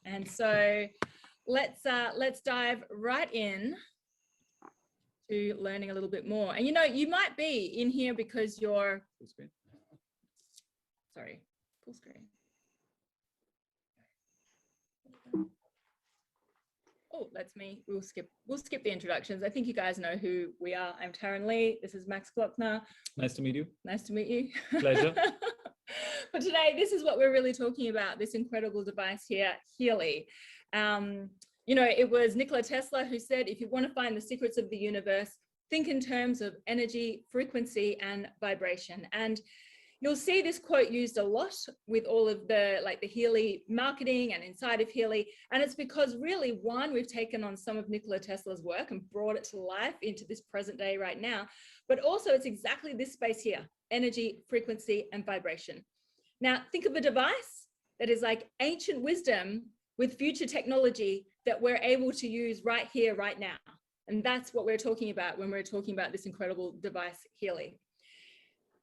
And so let's dive right in to learning a little bit more. And you might be in here because you're full screen. Sorry, full screen. Oh, that's me. We'll skip the introductions. I think you guys know who we are. I'm Taryn Lee. This is Max Glockner. Nice to meet you. Nice to meet you. Pleasure. But today, this is what we're really talking about, this incredible device here, HEALY. It was Nikola Tesla who said, if you want to find the secrets of the universe, think in terms of energy, frequency, and vibration. And you'll see this quote used a lot with all of the HEALY marketing and inside of HEALY. And it's because really, one, we've taken on some of Nikola Tesla's work and brought it to life into this present day right now. But also it's exactly this space here, energy, frequency, and vibration. Now, think of a device that is like ancient wisdom with future technology that we're able to use right here, right now. And that's what we're talking about when we're talking about this incredible device, HEALY.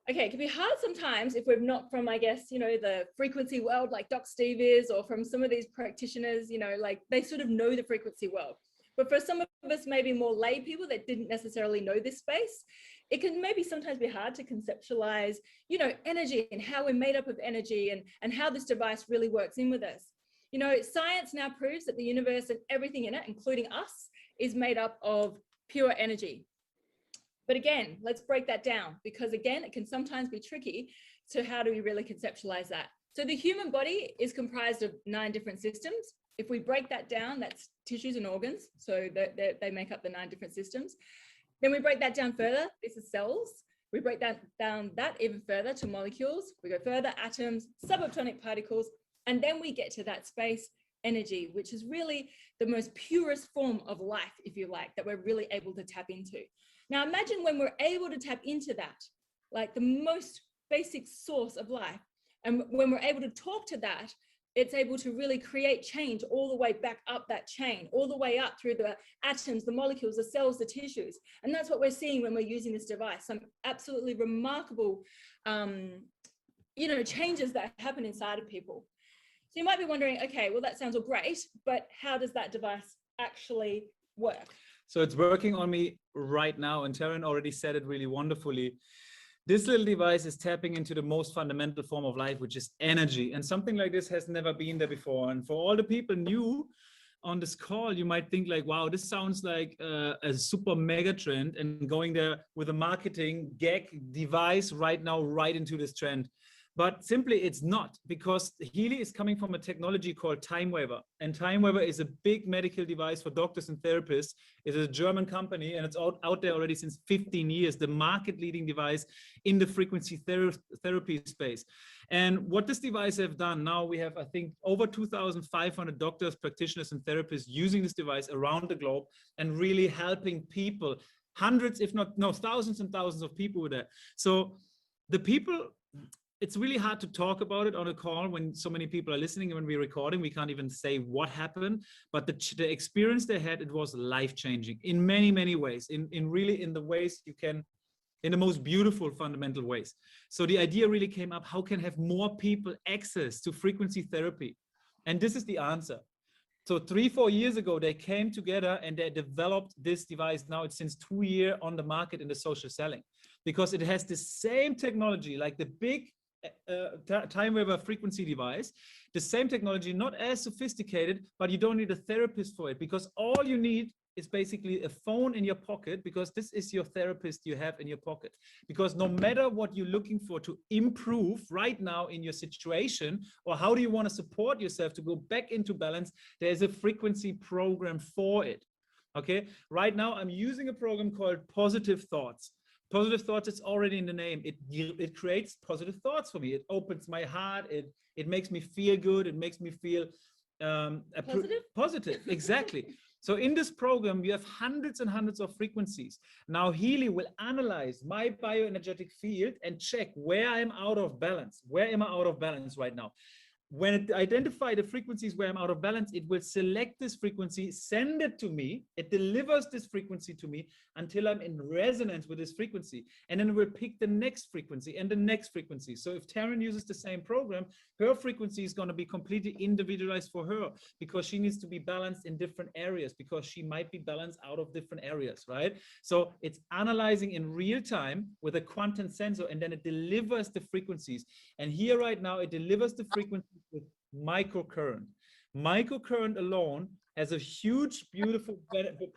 Okay, it can be hard sometimes if we're not from, I guess, the frequency world like Doc Steve is, or from some of these practitioners, they sort of know the frequency world. But for some of us, maybe more lay people that didn't necessarily know this space, it can maybe sometimes be hard to conceptualize, energy and how we're made up of energy and how this device really works in with us. Science now proves that the universe and everything in it, including us, is made up of pure energy. But again, let's break that down, because again, it can sometimes be tricky. So how do we really conceptualize that? So the human body is comprised of 9 different systems. If we break that down, that's tissues and organs. So they make up the 9 different systems. Then we break that down further. This is cells. We break down that even further to molecules. We go further, atoms, subatomic particles, and then we get to that space, energy, which is really the most purest form of life, if you like, that we're really able to tap into. Now imagine when we're able to tap into that, like the most basic source of life, and when we're able to talk to that, it's able to really create change all the way back up that chain, all the way up through the atoms, the molecules, the cells, the tissues. And that's what we're seeing when we're using this device. Some absolutely remarkable, changes that happen inside of people. So you might be wondering, okay, well, that sounds all great, but how does that device actually work? So it's working on me right now, and Taryn already said it really wonderfully. This little device is tapping into the most fundamental form of life, which is energy. And something like this has never been there before. And for all the people new on this call, you might think like, wow, this sounds like a super mega trend, and going there with a marketing gag device right now, right into this trend. But simply it's not, because HEALY is coming from a technology called Time Waver. And Time Waver is a big medical device for doctors and therapists. It's a German company, and it's out there already since 15 years, the market leading device in the frequency therapy space. And what this device have done, now we have, I think, over 2,500 doctors, practitioners, and therapists using this device around the globe and really helping people, hundreds, if not, no, thousands and thousands of people with that. So the people, it's really hard to talk about it on a call when so many people are listening, and when we're recording, we can't even say what happened, but the experience they had, it was life-changing in many, many ways, in the ways you can, in the most beautiful, fundamental ways. So the idea really came up, how can have more people access to frequency therapy? And this is the answer. So 3-4 years ago, they came together and they developed this device. Now it's since 2 years on the market in the social selling, because it has the same technology, like the big Time Waver frequency device, the same technology, not as sophisticated, but you don't need a therapist for it, because all you need is basically a phone in your pocket, because this is your therapist you have in your pocket. Because no matter what you're looking for to improve right now in your situation, or how do you want to support yourself to go back into balance, there's a frequency program for it. Okay, right now I'm using a program called Positive Thoughts. Positive Thoughts, it's already in the name. It creates positive thoughts for me. It opens my heart. It makes me feel good. It makes me feel positive. Exactly. So in this program, you have hundreds and hundreds of frequencies. Now HEALY will analyze my bioenergetic field and check where I'm out of balance. Where am I out of balance right now? when it identifies the frequencies where I'm out of balance, it will select this frequency, send it to me. It delivers this frequency to me until I'm in resonance with this frequency. And then it will pick the next frequency and the next frequency. So if Taryn uses the same program, her frequency is going to be completely individualized for her, because she needs to be balanced in different areas, because she might be balanced out of different areas, right? So it's analyzing in real time with a quantum sensor, and then it delivers the frequencies. And here right now, it delivers the frequencies with microcurrent. Microcurrent alone has a huge, beautiful,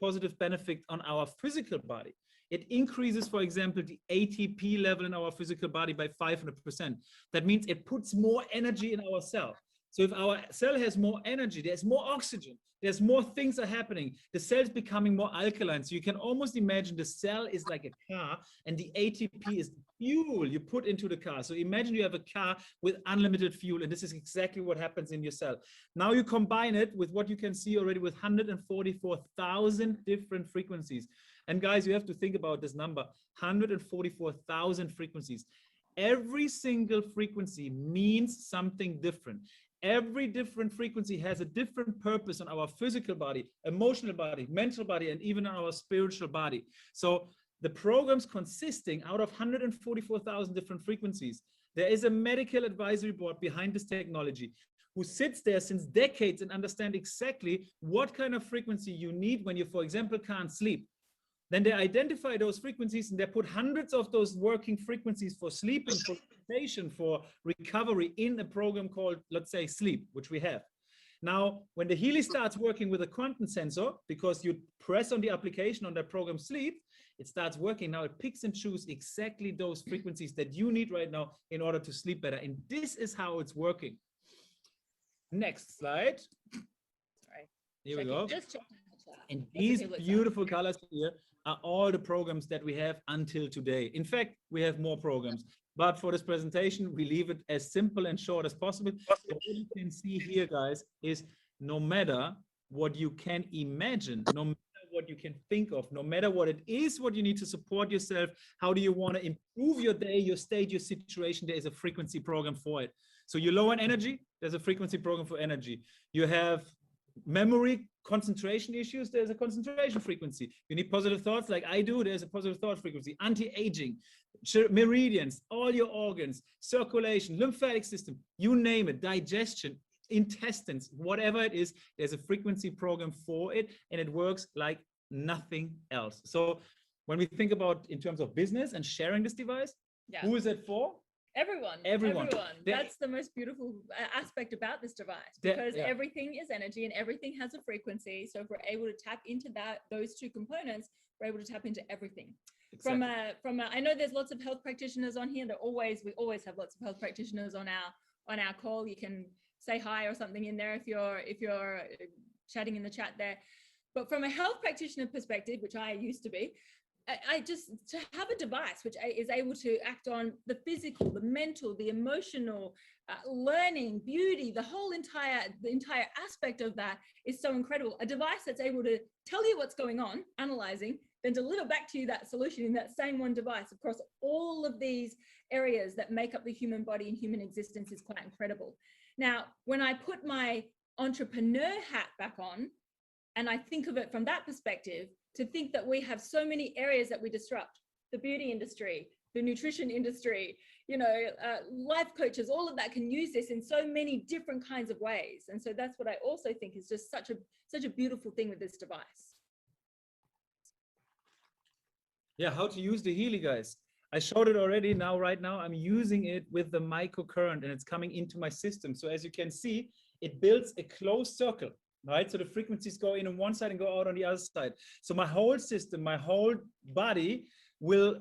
positive benefit on our physical body. It increases, for example, the ATP level in our physical body by 500%. That means it puts more energy in our cell. So if our cell has more energy, there's more oxygen, there's more things are happening. The cell is becoming more alkaline. So you can almost imagine the cell is like a car, and the ATP is the fuel you put into the car. So imagine you have a car with unlimited fuel, and this is exactly what happens in your cell. Now you combine it with what you can see already with 144,000 different frequencies. And guys, you have to think about this number, 144,000 frequencies. Every single frequency means something different. Every different frequency has a different purpose on our physical body, emotional body, mental body, and even on our spiritual body. So the programs consisting out of 144,000 different frequencies, there is a medical advisory board behind this technology who sits there since decades and understand exactly what kind of frequency you need when you, for example, can't sleep. Then they identify those frequencies and they put hundreds of those working frequencies for sleeping, for meditation, for recovery in a program called, let's say, Sleep, which we have. Now, when the HEALY starts working with a quantum sensor, because you press on the application on that program Sleep, it starts working. Now it picks and chooses exactly those frequencies that you need right now in order to sleep better. And this is how it's working. Next slide. Sorry. Here we go. Just check. And these beautiful colors here are all the programs that we have until today. In fact, we have more programs, but for this presentation, we leave it as simple and short as possible. What you can see here, guys, is no matter what you can imagine, no matter what you can think of, no matter what it is, what you need to support yourself, how do you want to improve your day, your state, your situation, there is a frequency program for it. So you're low on energy, there's a frequency program for energy. You have memory, concentration issues, there's a concentration frequency. You need positive thoughts like I do, there's a positive thought frequency. Anti-aging, meridians, all your organs, circulation, lymphatic system, you name it, digestion, intestines, whatever it is, there's a frequency program for it, and it works like nothing else. So when we think about in terms of business and sharing this device, who is it for? Everyone. That's the most beautiful aspect about this device, because everything is energy and everything has a frequency. So if we're able to tap into those two components, we're able to tap into everything. Exactly. I know there's lots of health practitioners on here. We always have lots of health practitioners on our call. You can say hi or something in there if you're chatting in the chat there. But from a health practitioner perspective, which I used to be, to have a device which is able to act on the physical, the mental, the emotional, learning, beauty, the entire aspect of that is so incredible. A device that's able to tell you what's going on, analyzing, then deliver back to you that solution in that same one device across all of these areas that make up the human body and human existence is quite incredible. Now, when I put my entrepreneur hat back on, and I think of it from that perspective, to think that we have so many areas that we disrupt, the beauty industry, the nutrition industry, life coaches, all of that can use this in so many different kinds of ways. And so that's what I also think is just such a beautiful thing with this device. Yeah, how to use the HEALY, guys. I showed it already. Right now I'm using it with the microcurrent and it's coming into my system. So as you can see, it builds a closed circle. Right, so the frequencies go in on one side and go out on the other side. So my whole system, my whole body will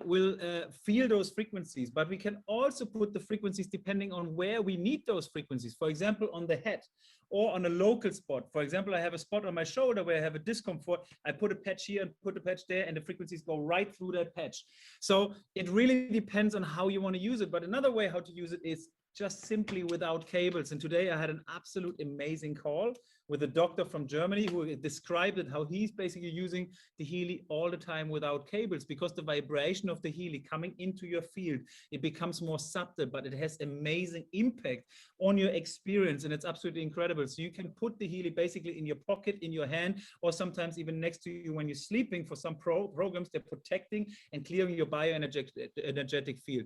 feel those frequencies, but we can also put the frequencies depending on where we need those frequencies. For example, on the head or on a local spot. For example, I have a spot on my shoulder where I have a discomfort. I put a patch here and put a patch there, and the frequencies go right through that patch. So it really depends on how you want to use it. But another way how to use it is just simply without cables. And today I had an absolute amazing call with a doctor from Germany who described it, how he's basically using the HEALY all the time without cables, because the vibration of the HEALY coming into your field, it becomes more subtle, but it has amazing impact on your experience. And it's absolutely incredible. So you can put the HEALY basically in your pocket, in your hand, or sometimes even next to you when you're sleeping. For some programs, they're protecting and clearing your bioenergetic field.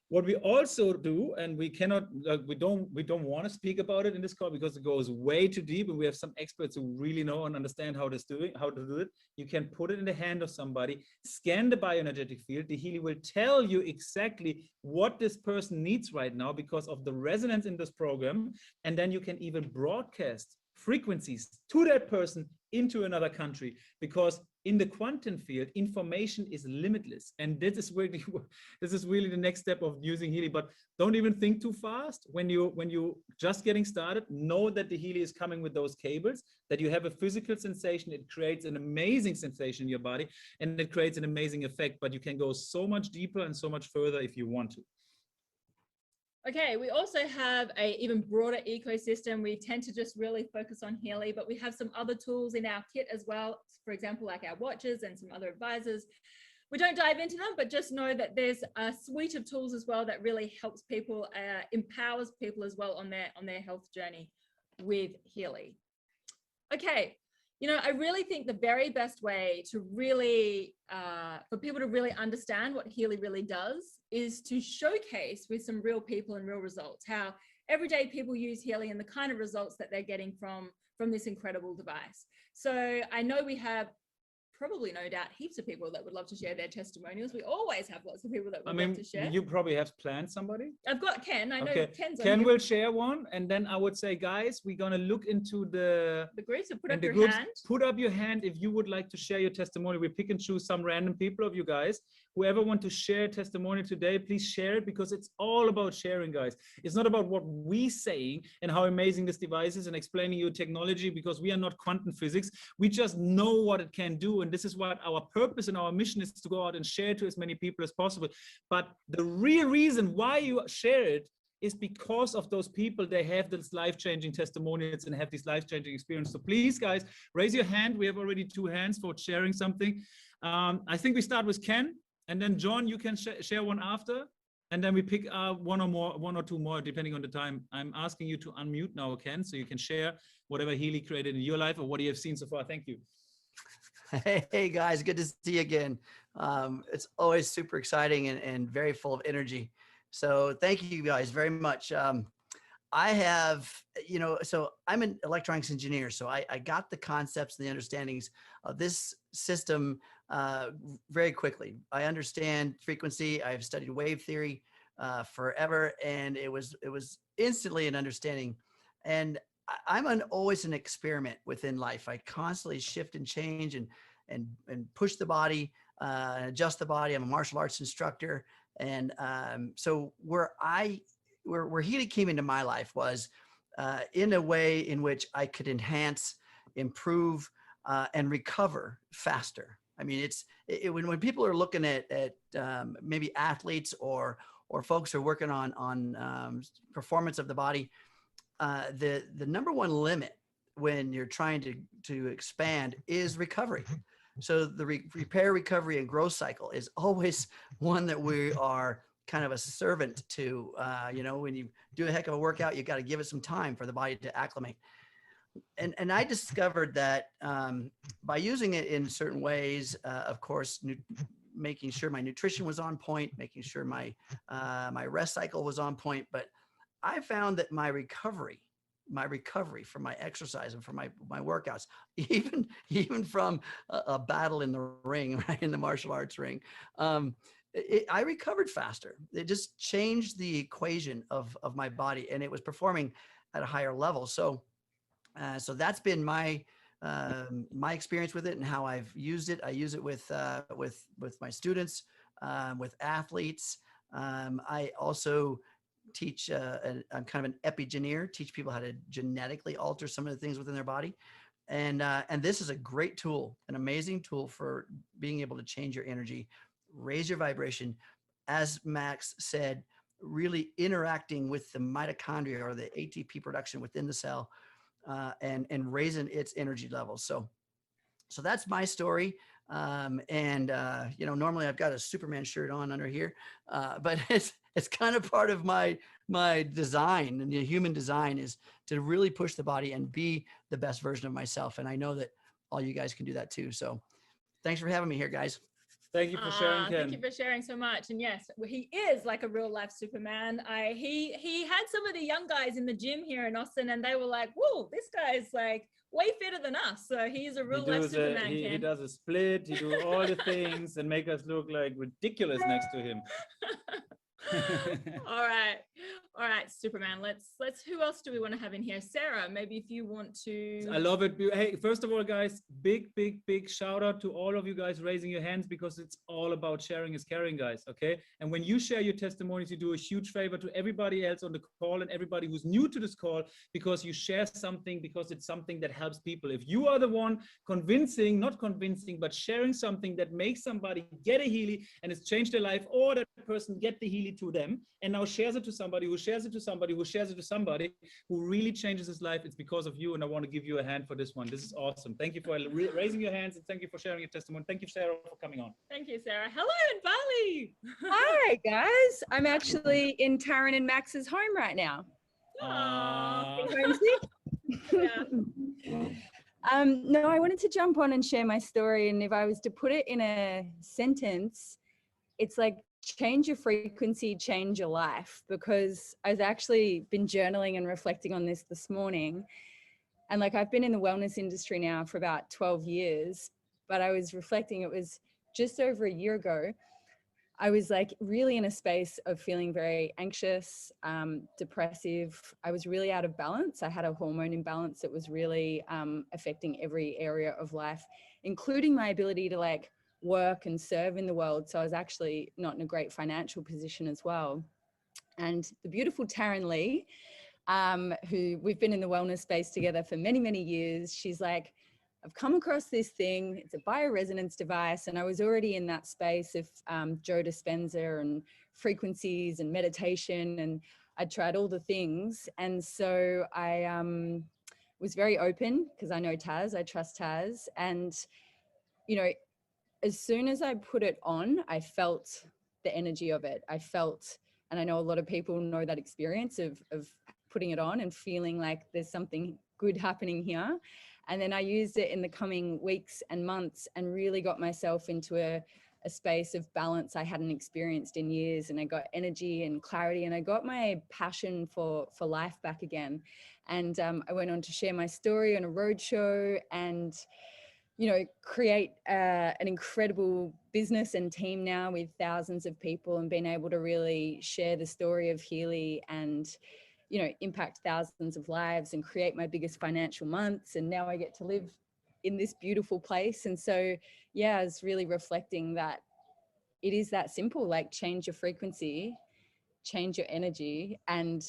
What we also do, and we cannot, we don't want to speak about it in this call because it goes way too deep, and we have some experts who really know and understand how to do it. You can put it in the hand of somebody, scan the bioenergetic field. The HEALY will tell you exactly what this person needs right now because of the resonance in this program, and then you can even broadcast frequencies to that person into another country, because in the quantum field, information is limitless. And this is really the next step of using HEALY. But don't even think too fast. When you just getting started, know that the HEALY is coming with those cables, that you have a physical sensation. It creates an amazing sensation in your body, and it creates an amazing effect. But you can go so much deeper and so much further if you want to. Okay, we also have an even broader ecosystem. We tend to just really focus on HEALY, but we have some other tools in our kit as well. For example, like our watches and some other advisors. We don't dive into them, but just know that there's a suite of tools as well that really helps people, empowers people as well on their health journey with HEALY. Okay. You know, I really think the very best way to really, for people to really understand what HEALY really does is to showcase with some real people and real results, how everyday people use HEALY and the kind of results that they're getting from this incredible device. So I know we have probably no doubt heaps of people that would love to share their testimonials. We always have lots of people that would love to share. You probably have planned somebody. I've got Ken. I know Ken's on Ken here. will share one, and then I would say, guys, we're gonna look into the groups. So put up your hand. Put up your hand if you would like to share your testimony. We pick and choose some random people of you guys. Whoever want to share a testimony today, please share it, because it's all about sharing, guys. It's not about what we saying and how amazing this device is and explaining you technology, because we are not quantum physics. We just know what it can do, and this is what our purpose and our mission is, to go out and share it to as many people as possible. But the real reason why you share it is because of those people. They have this life-changing testimonials and have this life-changing experience. So please, guys, raise your hand. We have already 2 hands for sharing something. I think we start with Ken, and then John, you can share one after, and then we pick one or two more, depending on the time. I'm asking you to unmute now, Ken, so you can share whatever HEALY created in your life or what you have seen so far. Thank you. Hey guys, good to see you again. It's always super exciting and very full of energy. So thank you guys very much. I have, so I'm an electronics engineer. So I got the concepts and the understandings of this system very quickly. I understand frequency. I've studied wave theory forever, and it was instantly an understanding. And I'm always an experiment within life. I constantly shift and change and push the body, adjust the body. I'm a martial arts instructor. And so where HEALY came into my life was in a way in which I could enhance, improve, and recover faster. I mean, when people are looking at maybe athletes or folks who are working on performance of the body, the number one limit when you're trying to expand is recovery. So the repair, recovery, and growth cycle is always one that we are kind of a servant to. When you do a heck of a workout, you got to give it some time for the body to acclimate. And I discovered that by using it in certain ways, of course, making sure my nutrition was on point, making sure my rest cycle was on point, but I found that my recovery from my exercise and from my workouts, even from a battle in the ring, right, in the martial arts ring, I recovered faster. It just changed the equation of my body, and it was performing at a higher level. So that's been my experience with it and how I've used it. I use it with my students, with athletes. I also teach, I'm kind of an epigeneer, teach people how to genetically alter some of the things within their body. And this is a great tool, an amazing tool for being able to change your energy, raise your vibration. As Max said, really interacting with the mitochondria or the ATP production within the cell, and raising its energy levels. So that's my story. Normally I've got a Superman shirt on under here, but it's kind of part of my design, and the human design is to really push the body and be the best version of myself. And I know that all you guys can do that too. So thanks for having me here, guys. Thank you for sharing, Ken. Thank you for sharing so much. And yes, he is like a real life Superman. He had some of the young guys in the gym here in Austin, and they were like, "Whoa, this guy's like way fitter than us." So he's a real life Superman. He does a split. He do all the things and make us look like ridiculous next to him. All right, Superman. Let's. Who else do we want to have in here? Sarah, maybe if you want to. I love it. Hey, first of all, guys, big shout out to all of you guys raising your hands, because it's all about sharing is caring, guys. Okay, and when you share your testimonies, you do a huge favor to everybody else on the call and everybody who's new to this call, because you share something, because it's something that helps people. If you are the one not convincing, but sharing something that makes somebody get a Healy and it's changed their life, or that person get the Healy to them and now shares it to somebody who shares it to somebody who shares it to somebody who really changes his life, it's because of you. And I want to give you a hand for this one. This is awesome. Thank you for raising your hands, and thank you for sharing your testimony. Thank you, Sarah, for coming on. Thank you, Sarah. Hello in Bali. Hi guys, I'm actually in Taryn and Max's home right now. Yeah. No, I wanted to jump on and share my story, and if I was to put it in a sentence, it's like change your frequency, change your life, because I've actually been journaling and reflecting on this morning. And like, I've been in the wellness industry now for about 12 years, but I was reflecting, it was just over a year ago, I was like really in a space of feeling very anxious, depressive. I was really out of balance. I had a hormone imbalance that was really affecting every area of life, including my ability to like work and serve in the world. So I was actually not in a great financial position as well. And the beautiful Taryn Lee, who we've been in the wellness space together for many, many years, she's like, I've come across this thing, it's a bioresonance device. And I was already in that space of Joe Dispenza and frequencies and meditation, and I tried all the things. And so I was very open, because I know Taz, I trust Taz. And, you know, as soon as I put it on, I felt the energy of it. I felt, and I know a lot of people know that experience of putting it on and feeling like there's something good happening here. And then I used it in the coming weeks and months and really got myself into a space of balance I hadn't experienced in years. And I got energy and clarity, and I got my passion for life back again. And I went on to share my story on a roadshow and, you know, create an incredible business and team now with thousands of people, and being able to really share the story of Healy and, you know, impact thousands of lives and create my biggest financial months. And now I get to live in this beautiful place. And so, yeah, I was really reflecting that it is that simple, like change your frequency, change your energy, and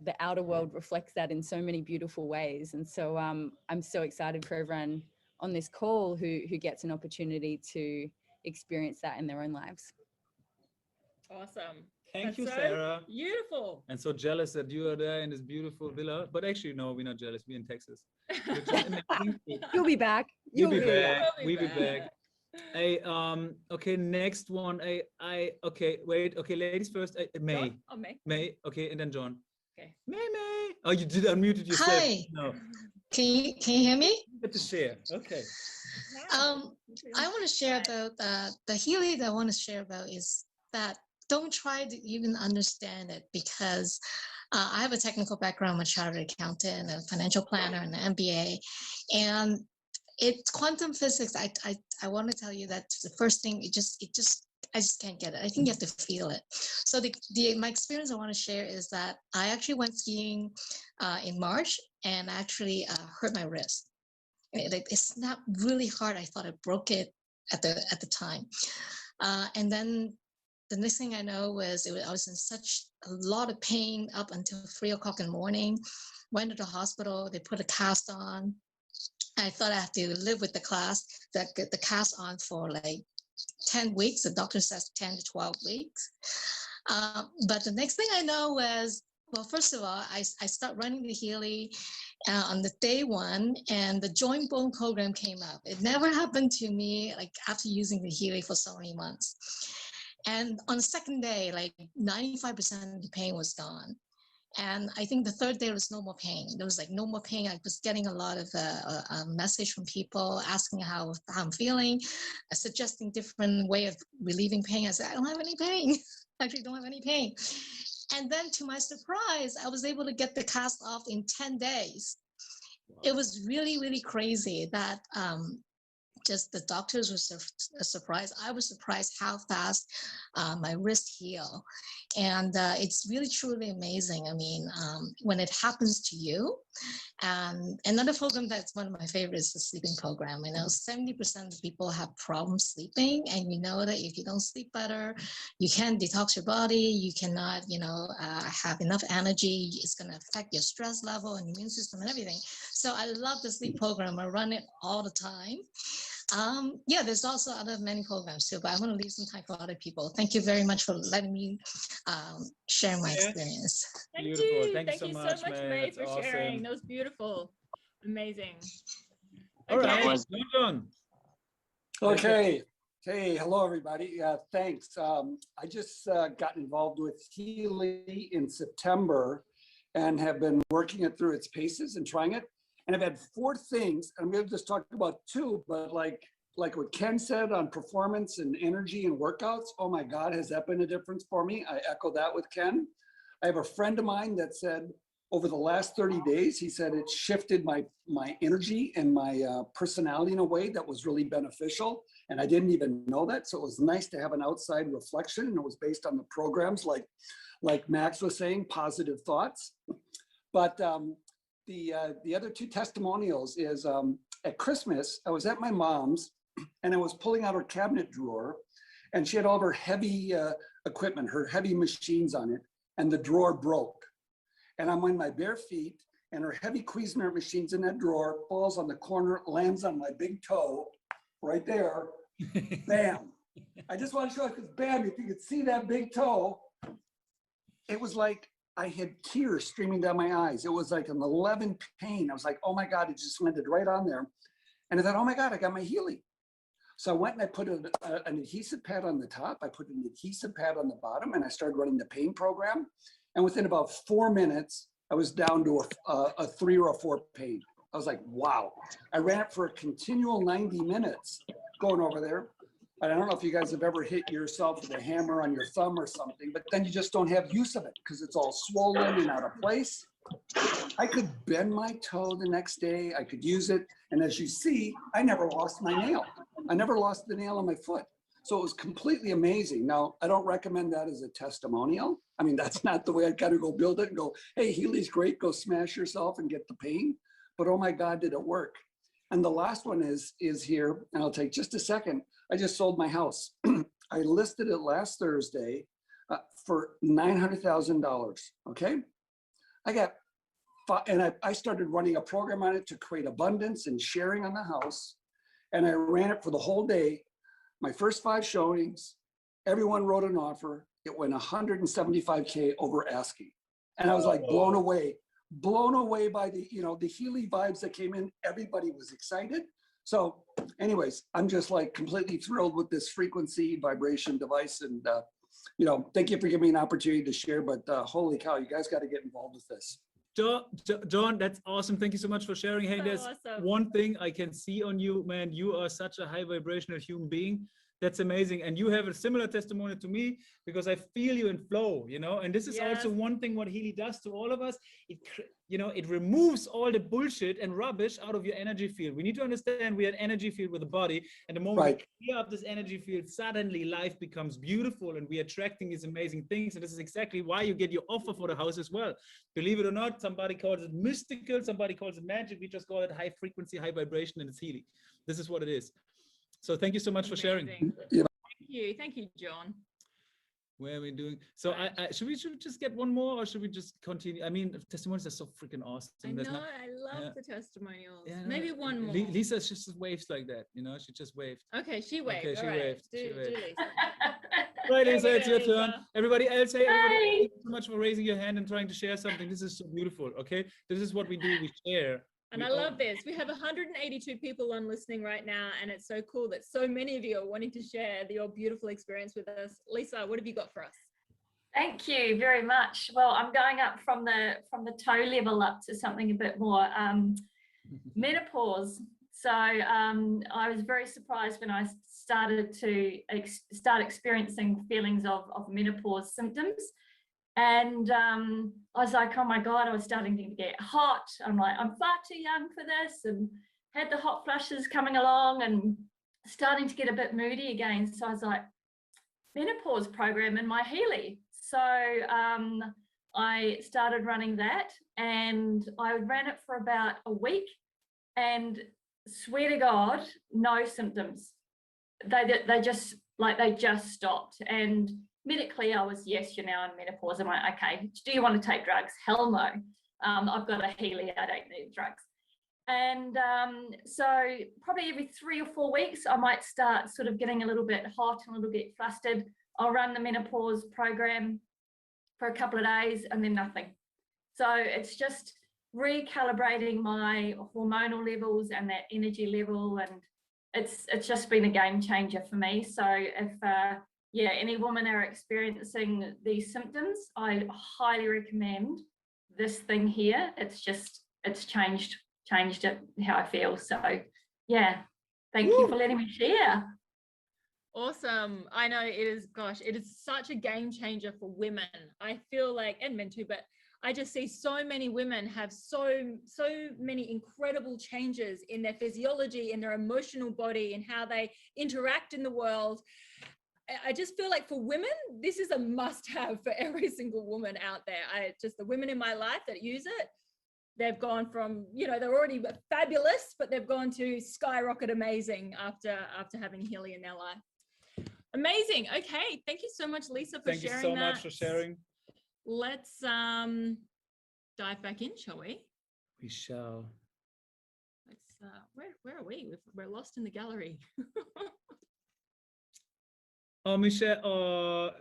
the outer world reflects that in so many beautiful ways. And so I'm so excited for everyone on this call who gets an opportunity to experience that in their own lives. Awesome. Thank you, so Sarah. Beautiful. And so jealous that you are there in this beautiful villa. But actually, no, we're not jealous. We're in Texas. You'll be back. You'll be back. We'll be back. Hey, okay, next one. Okay, wait. Okay, ladies first. May. John? Oh, May. May. Okay, and then John. Okay. May. Oh, you did unmuted yourself. Hi. No. Can you hear me? Get to share. Okay. I want to share about the Healy that I want to share about is that don't try to even understand it, because I have a technical background. I'm a chartered accountant, a financial planner, and an MBA, and it's quantum physics. I want to tell you that the first thing, I just can't get it. I think you have to feel it. So my experience I want to share is that I actually went skiing in March, and actually hurt my wrist. It's not really hard. I thought I broke it at the time, and then the next thing I know was I was in such a lot of pain up until 3 o'clock in the morning. Went to the hospital. They put a cast on. I thought I had to live with the cast on for like 10 weeks. The doctor says 10 to 12 weeks. But the next thing I know was, well, first of all, I start running the HEALY on the day one, and the joint bone program came up. It never happened to me like after using the HEALY for so many months. And on the second day, like 95% of the pain was gone. And I think the third day was no more pain. There was like no more pain. I was getting a lot of message from people asking how I'm feeling, suggesting different way of relieving pain. I said, I don't have any pain. I actually don't have any pain. And then to my surprise, I was able to get the cast off in 10 days. Wow. It was really, really crazy that just the doctors were surprised. I was surprised how fast my wrist healed. And it's really, truly amazing. I mean, when it happens to you. And another program that's one of my favorites is the sleeping program. I know 70% of people have problems sleeping. And you know that if you don't sleep better, you can't detox your body. You cannot, have enough energy. It's going to affect your stress level and immune system and everything. So I love the sleep program. I run it all the time. Yeah, there's also many programs too, but I want to leave some time for other people. Thank you very much for letting me share my experience. Thank you so much, May, for sharing. That was beautiful. Amazing. All right, John. Okay. Hey, hello, everybody. Thanks. I just got involved with HEALY in September and have been working it through its paces and trying it. And I've had 4 things. I'm going to just talk about 2, but like what Ken said on performance and energy and workouts, oh my God, has that been a difference for me? I echo that with Ken. I have a friend of mine that said over the last 30 days, he said it shifted my energy and my personality in a way that was really beneficial. And I didn't even know that. So it was nice to have an outside reflection. And it was based on the programs like Max was saying, positive thoughts. But the other 2 testimonials is at Christmas, I was at my mom's and I was pulling out her cabinet drawer and she had all of her heavy equipment, her heavy machines on it, and the drawer broke. And I'm on my bare feet and her heavy Cuisinart machines in that drawer falls on the corner, lands on my big toe right there, bam. I just want to show you because bam, if you could see that big toe, it was like, I had tears streaming down my eyes. It was like an 11 pain. I was like, oh my God, it just landed right on there. And I thought, oh my God, I got my HEALY. So I went and I put an adhesive pad on the top. I put an adhesive pad on the bottom and I started running the pain program. And within about 4 minutes, I was down to a 3 or a 4 pain. I was like, wow. I ran it for a continual 90 minutes going over there. I don't know if you guys have ever hit yourself with a hammer on your thumb or something, but then you just don't have use of it because it's all swollen and out of place. I could bend my toe the next day. I could use it. And as you see, I never lost my nail. I never lost the nail on my foot. So it was completely amazing. Now, I don't recommend that as a testimonial. I mean, that's not the way I got to go build it and go, hey, HEALY's great. Go smash yourself and get the pain. But oh my God, did it work? And the last one is here, and I'll take just a second. I just sold my house. I listed it last Thursday for $900,000, okay? I started running a program on it to create abundance and sharing on the house. And I ran it for the whole day. My first 5 showings, everyone wrote an offer. It went 175K over asking. And I was like blown away by the HEALY vibes that came in. Everybody was excited. So anyways, I'm just like completely thrilled with this frequency vibration device. And, thank you for giving me an opportunity to share, but holy cow, you guys got to get involved with this. John, that's awesome. Thank you so much for sharing. Hey, there's awesome. One thing I can see on you, man. You are such a high vibrational human being. That's amazing. And you have a similar testimony to me because I feel you in flow, and this is also one thing what HEALY does to all of us. It removes all the bullshit and rubbish out of your energy field. We need to understand we are an energy field with a body. And the moment we clear up this energy field, suddenly life becomes beautiful and we are attracting these amazing things. And this is exactly why you get your offer for the house as well. Believe it or not, somebody calls it mystical, somebody calls it magic. We just call it high frequency, high vibration, and it's HEALY. This is what it is. So thank you so much for sharing. Thank you, John. Where are we doing? So should we just get one more, or should we just continue? I mean, testimonials are so freaking awesome. I know, I love the testimonials. Yeah, Maybe one more. Lisa just waves like that, she just waved. Okay, she waved. Okay, she waved. Do Lisa. Right, Lisa, it's your turn. Lisa. Everybody else, hey, everybody, thank you so much for raising your hand and trying to share something. This is so beautiful, okay? This is what we do, we share. And I love this. We have 182 people on listening right now, and it's so cool that so many of you are wanting to share your beautiful experience with us. Lisa, what have you got for us? Thank you very much. Well, I'm going up from the toe level up to something a bit more menopause. So I was very surprised when I started to start experiencing feelings of menopause symptoms. And I was like, oh my God, I was starting to get hot. I'm like, I'm far too young for this, and had the hot flushes coming along and starting to get a bit moody again. So I was like, menopause program in my HEALY. So I started running that, and I ran it for about a week, and swear to God, no symptoms. They just stopped. And medically, I was, yes, you're now in menopause. I'm like, okay, do you want to take drugs? Hell no. I've got a HEALY, I don't need drugs. And so probably every 3 or 4 weeks, I might start sort of getting a little bit hot and a little bit flustered. I'll run the menopause program for a couple of days and then nothing. So it's just recalibrating my hormonal levels and that energy level, and it's just been a game changer for me. So if any women are experiencing these symptoms, I highly recommend this thing here. It's changed it how I feel. So yeah, thank you for letting me share. Awesome. I know it is such a game changer for women. I feel like, and men too, but I just see so many women have so many incredible changes in their physiology, in their emotional body, and how they interact in the world. I just feel like for women, this is a must-have for every single woman out there. The women in my life that use it, they've gone from, they're already fabulous, but they've gone to skyrocket amazing after having HEALY in their life. Amazing. Okay. Thank you so much, Lisa, for sharing that. Thank you so much for sharing. Let's dive back in, shall we? We shall. Let's where are we? We're lost in the gallery. Oh, Michelle.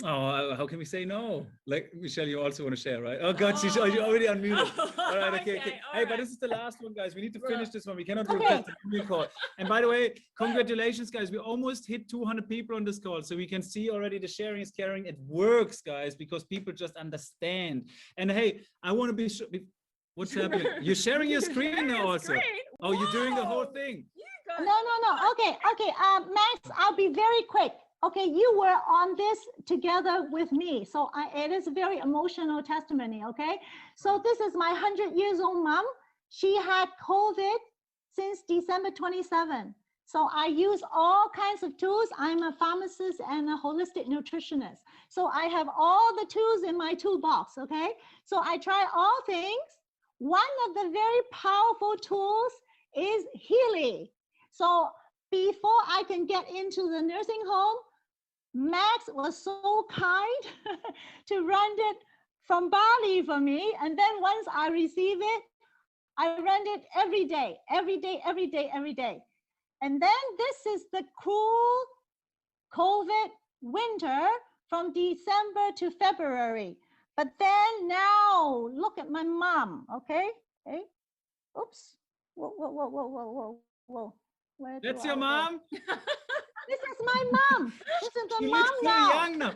How can we say no? Like, Michelle, you also want to share, right? Oh God, she's already unmuted. All right, okay. Hey, right. But this is the last one, guys. We need to finish this one. We cannot do a testimonial call. And by the way, congratulations, guys. We almost hit 200 people on this call. So we can see already the sharing is caring. It works, guys, because people just understand. And hey, I want to be sure. What's happening? You're sharing your screen now also. Oh, you're doing the whole thing. No. Okay. Max, I'll be very quick. Okay, you were on this together with me. So it is a very emotional testimony, okay? So this is my 100-year-old mom. She had COVID since December 27. So I use all kinds of tools. I'm a pharmacist and a holistic nutritionist. So I have all the tools in my toolbox, okay? So I try all things. One of the very powerful tools is HEALY. So before I can get into the nursing home, Max was so kind to run it from Bali for me. And then once I receive it, I run it every day. And then this is the cool COVID winter from December to February. But then now look at my mom, okay? Hey, oops. Whoa. That's your mom? This is my mom. This is the mom so now. young now.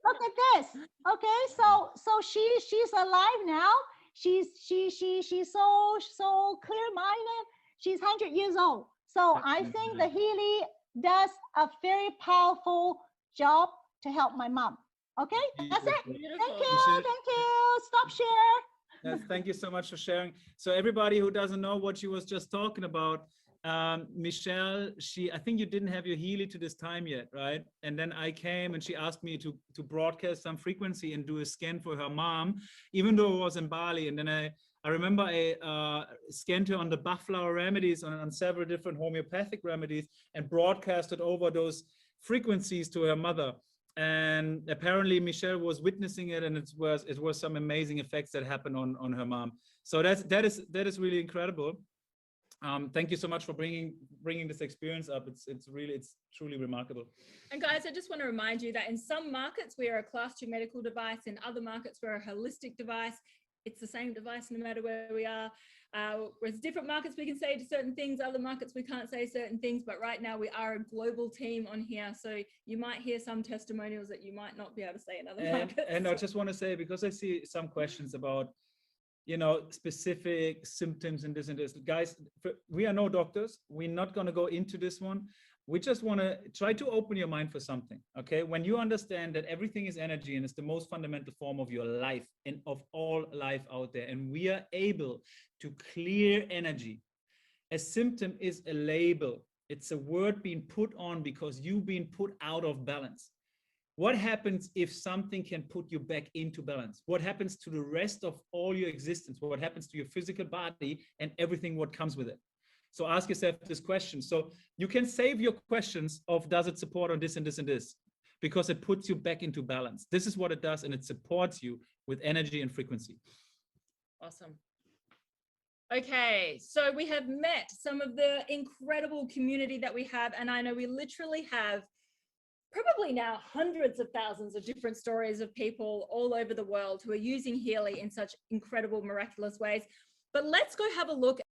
Look at this. Okay, so she's alive now. She's so clear-minded. She's 100 years old. So I think the HEALY does a very powerful job to help my mom. Okay, that's it. Thank you. Stop share. Yes, thank you so much for sharing. So everybody who doesn't know what she was just talking about, Michelle, I think you didn't have your HEALY to this time yet, right? And then I came and she asked me to broadcast some frequency and do a scan for her mom, even though it was in Bali. And then I remember I scanned her on the bufflower remedies, on several different homeopathic remedies, and broadcasted over those frequencies to her mother. and apparently Michelle was witnessing it, and it was some amazing effects that happened on her mom. So that is really incredible. Thank you so much for bringing this experience up. It's truly remarkable. And guys, I just want to remind you that in some markets we are a class 2 medical device. In other markets we're a holistic device. It's the same device no matter where we are. Whereas different markets we can say to certain things, other markets we can't say certain things, but right now we are a global team on here. So you might hear some testimonials that you might not be able to say in other markets. And I just want to say, because I see some questions about, specific symptoms and this. Guys, we are no doctors. We're not going to go into this one. We just want to try to open your mind for something, okay? When you understand that everything is energy and it's the most fundamental form of your life and of all life out there, and we are able to clear energy. A symptom is a label. It's a word being put on because you've been put out of balance. What happens if something can put you back into balance? What happens to the rest of all your existence? What happens to your physical body and everything what comes with it? So ask yourself this question. So you can save your questions of does it support on this and this and this, because it puts you back into balance. This is what it does, and it supports you with energy and frequency. Awesome. Okay, so we have met some of the incredible community that we have, and I know we literally have probably now hundreds of thousands of different stories of people all over the world who are using HEALY in such incredible, miraculous ways. But let's go have a look